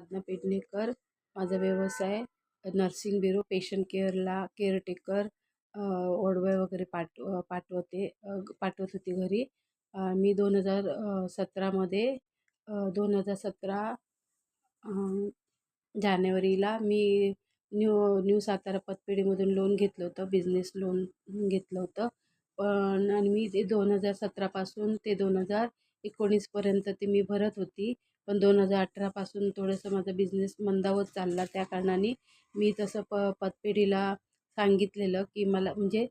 साधना पेडणेकर. माझा व्यवसाय nursing bureau, patient केअरला caretaker, ओडवे वगैरे पाठवत होती घरी. मी 2017मध्ये 2017 जानेवारीला मी न्यू सातारा पतपेढीमधून लोन घेतलं होतं, बिझनेस लोन घेतलं होतं. पण आणि मी ते 2017पासून ते 2019पर्यंत ते मी भरत होती. पण 2018पासून थोडंसं माझा बिझनेस मंदावत चालला. त्या कारणाने मी तसं पतपेढीला सांगितलेलं की मला म्हणजे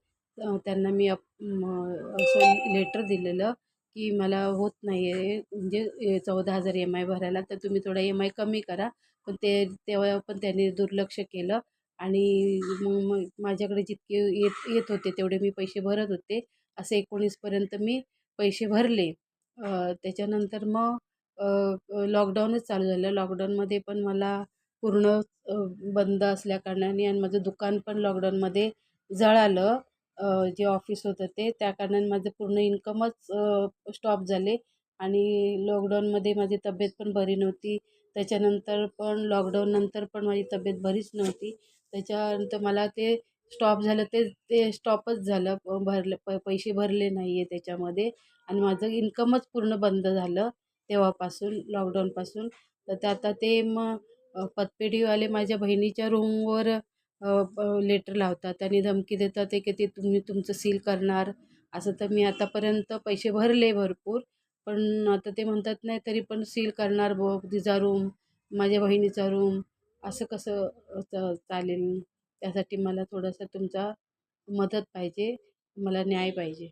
त्यांना मी असं लेटर दिलेलं की मला होत नाही आहे म्हणजे 14,000 EMI भरायला, तर तुम्ही थोडा EMI कमी करा. पण तेव्हा पण त्यांनी दुर्लक्ष केलं आणि मग माझ्याकडे जितके येत होते तेवढे मी पैसे भरत होते. असे 19पर्यंत मी पैसे भरले. त्याच्यानंतर मग लॉकडाऊनच चालू झालं. लॉकडाऊनमध्ये पण मला पूर्ण बंद असल्याकारणाने आणि माझं दुकान पण लॉकडाऊनमध्ये जळालं. जे ऑफिस होतं ते, त्या कारणाने माझं पूर्ण इन्कमच स्टॉप झाले आणि लॉकडाऊनमध्ये माझी तब्येत पण बरी नव्हती. त्याच्यानंतर पण लॉकडाऊननंतर पण माझी तब्येत बरीच नव्हती. त्याच्यानंतर मला ते स्टॉप झालं, ते स्टॉपच झालं. पैसे भरले नाही आहे त्याच्यामध्ये आणि माझं इन्कमच पूर्ण बंद झालं तेव्हापासून, लॉकडाऊनपासून. तर ते आता ते मग पतपेढीवाले माझ्या बहिणीच्या रूमवर लेटर लावतात आणि धमकी देतात ते की ते तुम्ही तुमचं सील करणार असं. तर मी आतापर्यंत पैसे भरले भरपूर, पण आता ते म्हणतात नाही तरी पण सील करणार तिचा रूम, माझ्या बहिणीचा रूम. असं कसं चालेल? त्यासाठी मला थोडंसं तुमचा मदत पाहिजे, मला न्याय पाहिजे.